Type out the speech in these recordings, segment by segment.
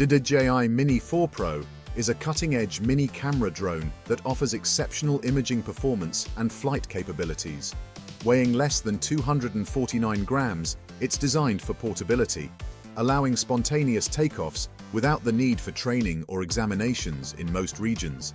The DJI Mini 4 Pro is a cutting-edge mini camera drone that offers exceptional imaging performance and flight capabilities. Weighing less than 249 grams, it's designed for portability, allowing spontaneous takeoffs without the need for training or examinations in most regions.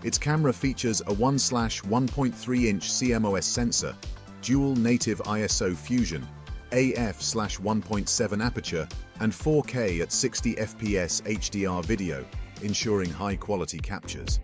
Its camera features a 1/1.3-inch CMOS sensor, dual native ISO fusion, AF/1.7 aperture, and 4K at 60 FPS HDR video, ensuring high-quality captures.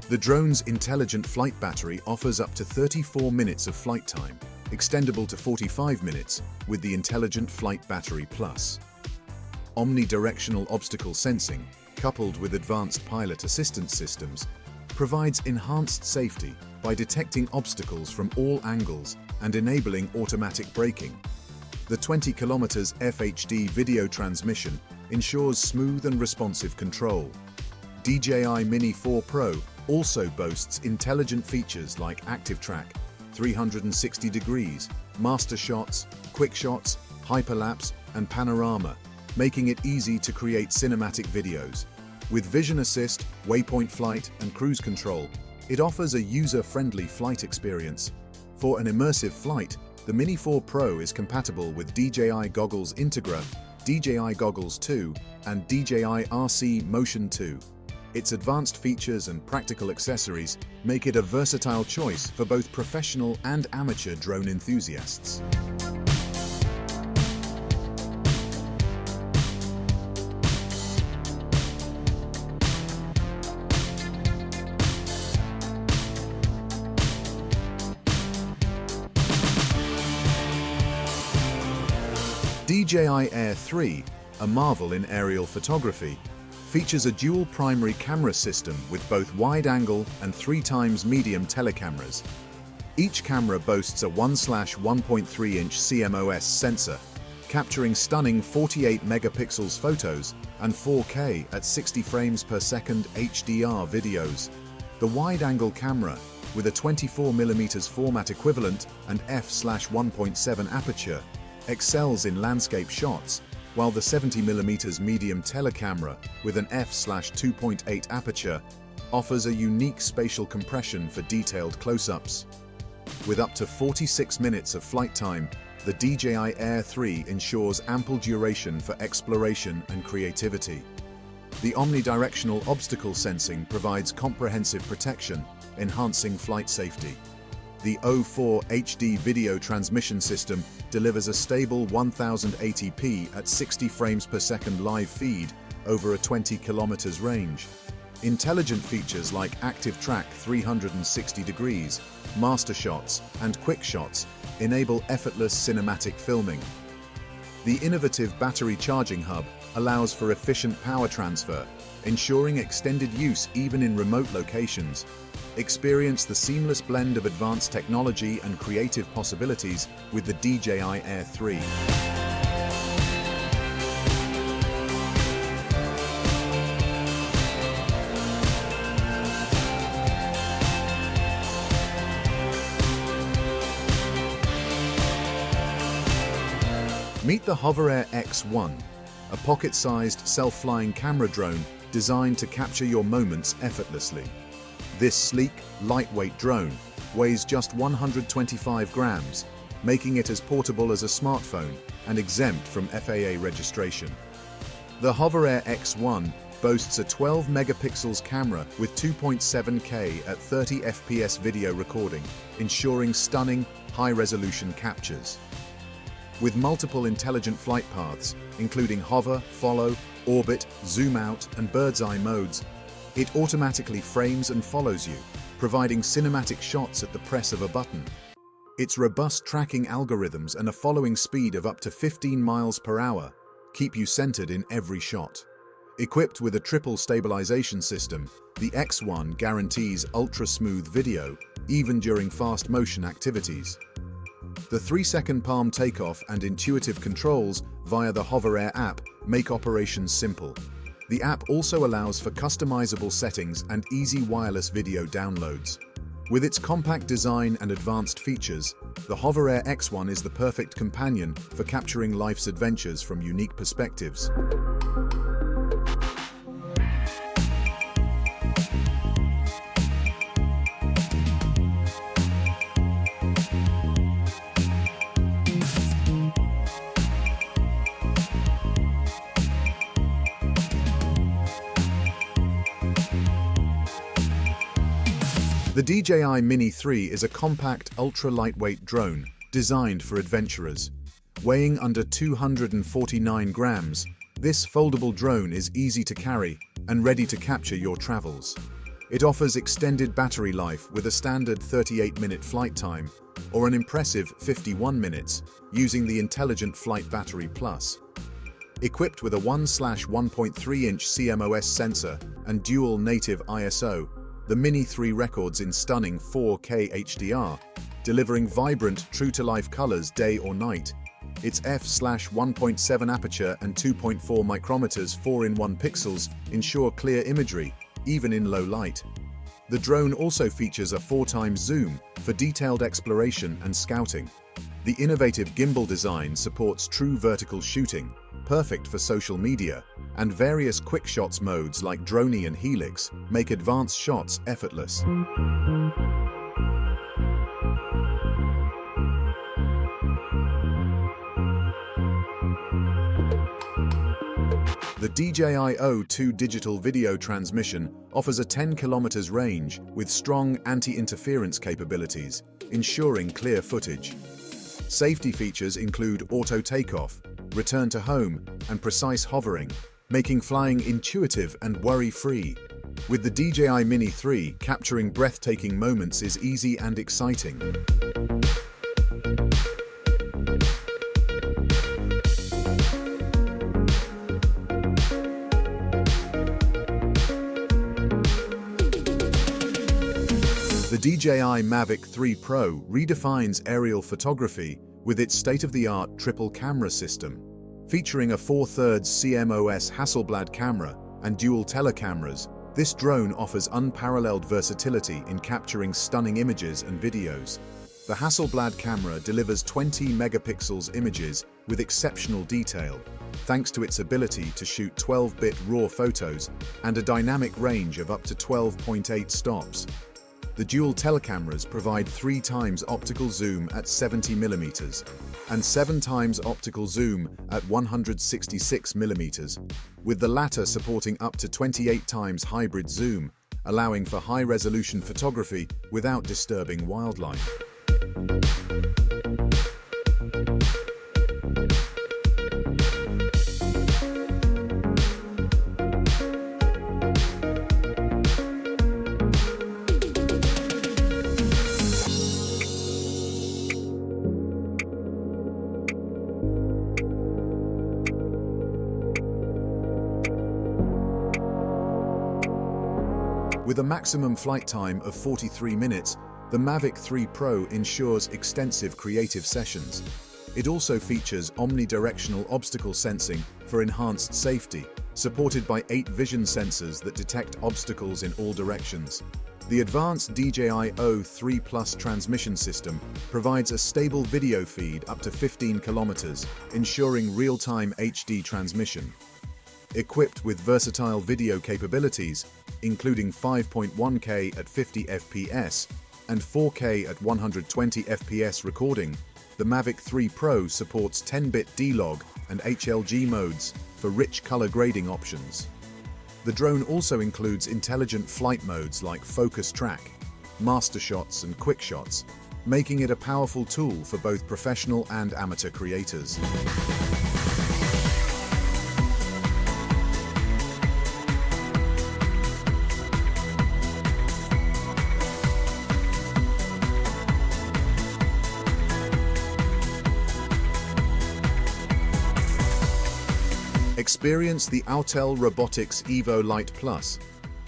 The drone's intelligent flight battery offers up to 34 minutes of flight time, extendable to 45 minutes with the Intelligent Flight Battery Plus. Omnidirectional obstacle sensing, coupled with advanced pilot assistance systems, provides enhanced safety by detecting obstacles from all angles and enabling automatic braking. The 20 km FHD video transmission ensures smooth and responsive control. DJI Mini 4 Pro also boasts intelligent features like Active Track, 360 degrees, master shots, quick shots, hyperlapse, and panorama, making it easy to create cinematic videos. With Vision Assist, Waypoint Flight, and Cruise Control, it offers a user-friendly flight experience. For an immersive flight, the Mini 4 Pro is compatible with DJI Goggles Integra, DJI Goggles 2, and DJI RC Motion 2. Its advanced features and practical accessories make it a versatile choice for both professional and amateur drone enthusiasts. DJI Air 3, a marvel in aerial photography, features a dual primary camera system with both wide-angle and 3x medium telecameras. Each camera boasts a 1/1.3-inch CMOS sensor, capturing stunning 48 megapixels photos and 4K at 60 frames per second HDR videos. The wide-angle camera, with a 24mm format equivalent and f/1.7 aperture, excels in landscape shots, while the 70mm medium telecamera with an f/2.8 aperture offers a unique spatial compression for detailed close-ups. With up to 46 minutes of flight time, the DJI Air 3 ensures ample duration for exploration and creativity. The omnidirectional obstacle sensing provides comprehensive protection, enhancing flight safety. The O4 HD video transmission system delivers a stable 1080p at 60 frames per second live feed over a 20 km range. Intelligent features like Active Track 360 degrees, master shots, and quick shots enable effortless cinematic filming. The innovative battery charging hub allows for efficient power transfer, ensuring extended use even in remote locations. Experience the seamless blend of advanced technology and creative possibilities with the DJI Air 3. Meet the HOVERAIR X1, a pocket-sized self-flying camera drone designed to capture your moments effortlessly. This sleek, lightweight drone weighs just 125 grams, making it as portable as a smartphone and exempt from FAA registration. The HOVERAIR X1 boasts a 12 megapixels camera with 2.7K at 30 FPS video recording, ensuring stunning, high-resolution captures. With multiple intelligent flight paths, including hover, follow, orbit, zoom out, and bird's eye modes, it automatically frames and follows you, providing cinematic shots at the press of a button. Its robust tracking algorithms and a following speed of up to 15 miles per hour keep you centered in every shot. Equipped with a triple stabilization system, the X1 guarantees ultra-smooth video, even during fast motion activities. The 3-second palm takeoff and intuitive controls via the HOVERAIR app make operations simple. The app also allows for customizable settings and easy wireless video downloads. With its compact design and advanced features, the HOVERAIR X1 is the perfect companion for capturing life's adventures from unique perspectives. The DJI Mini 3 is a compact, ultra-lightweight drone designed for adventurers. Weighing under 249 grams, this foldable drone is easy to carry and ready to capture your travels. It offers extended battery life with a standard 38-minute flight time or an impressive 51 minutes using the Intelligent Flight Battery Plus. Equipped with a 1/1.3-inch CMOS sensor and dual native ISO, the Mini 3 records in stunning 4K HDR, delivering vibrant, true-to-life colors day or night. Its f/1.7 aperture and 2.4 micrometers 4-in-1 pixels ensure clear imagery, even in low light. The drone also features a 4x zoom for detailed exploration and scouting. The innovative gimbal design supports true vertical shooting, perfect for social media, and various quick shots modes like Drone and Helix make advanced shots effortless. The DJI O2 digital video transmission offers a 10 km range with strong anti-interference capabilities, ensuring clear footage. Safety features include auto takeoff, return to home, and precise hovering, making flying intuitive and worry-free. With the DJI Mini 3, capturing breathtaking moments is easy and exciting. The DJI MAVIC 3 Pro redefines aerial photography with its state-of-the-art triple camera system. Featuring a 4/3 CMOS Hasselblad camera and dual telecameras, this drone offers unparalleled versatility in capturing stunning images and videos. The Hasselblad camera delivers 20 megapixels images with exceptional detail, thanks to its ability to shoot 12-bit RAW photos and a dynamic range of up to 12.8 stops. The dual telecameras provide 3x optical zoom at 70mm and 7x optical zoom at 166mm, with the latter supporting up to 28x hybrid zoom, allowing for high-resolution photography without disturbing wildlife. With a maximum flight time of 43 minutes, the MAVIC 3 Pro ensures extensive creative sessions. It also features omnidirectional obstacle sensing for enhanced safety, supported by 8 vision sensors that detect obstacles in all directions. The advanced DJI O3 Plus transmission system provides a stable video feed up to 15 kilometers, ensuring real-time HD transmission. Equipped with versatile video capabilities, including 5.1K at 50 FPS and 4K at 120 FPS recording, the MAVIC 3 Pro supports 10-bit D-Log and HLG modes for rich color grading options. The drone also includes intelligent flight modes like Focus Track, Master Shots and Quick Shots, making it a powerful tool for both professional and amateur creators. Experience the AUTEL Robotics Evo LITE Plus,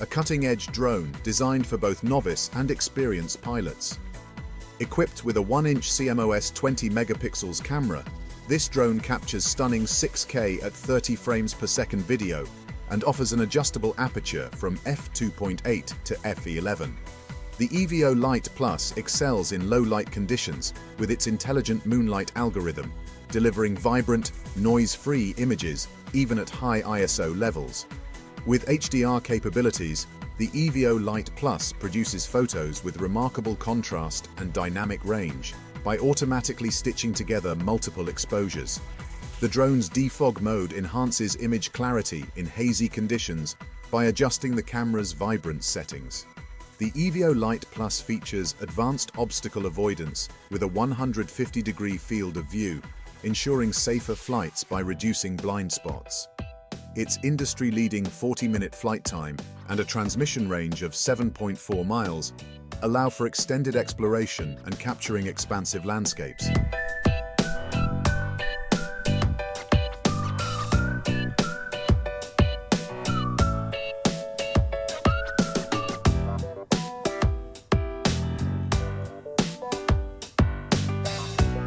a cutting-edge drone designed for both novice and experienced pilots. Equipped with a 1-inch CMOS 20 megapixels camera, This drone captures stunning 6K at 30 frames per second video and offers an adjustable aperture from f2.8 to f11. The EVO LITE Plus excels in low-light conditions with its intelligent moonlight algorithm, delivering vibrant, noise-free images even at high ISO levels. With HDR capabilities, the EVO LITE Plus produces photos with remarkable contrast and dynamic range by automatically stitching together multiple exposures. The drone's defog mode enhances image clarity in hazy conditions by adjusting the camera's vibrance settings. The EVO LITE Plus features advanced obstacle avoidance with a 150-degree field of view, ensuring safer flights by reducing blind spots. Its industry-leading 40-minute flight time and a transmission range of 7.4 miles allow for extended exploration and capturing expansive landscapes.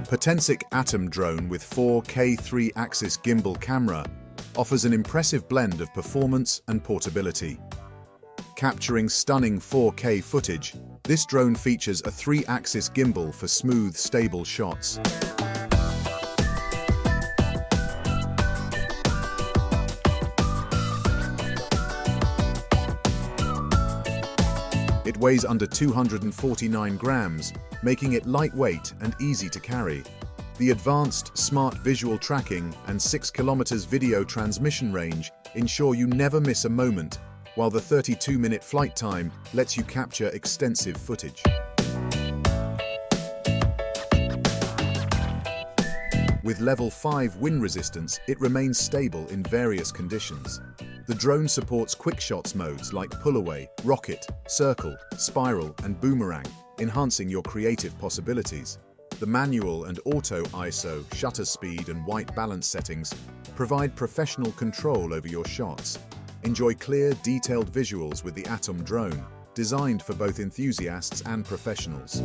POTENSIC Atom drone with 4K 3-axis gimbal camera offers an impressive blend of performance and portability. Capturing stunning 4K footage, this drone features a 3-axis gimbal for smooth, stable shots. It weighs under 249 grams, making it lightweight and easy to carry. The advanced smart visual tracking and 6 km video transmission range ensure you never miss a moment, while the 32-minute flight time lets you capture extensive footage. With level 5 wind resistance, it remains stable in various conditions. The drone supports quick shots modes like pull-away, rocket, circle, spiral, and boomerang, enhancing your creative possibilities. The manual and auto ISO, shutter speed, and white balance settings provide professional control over your shots. Enjoy clear, detailed visuals with the Atom drone, designed for both enthusiasts and professionals.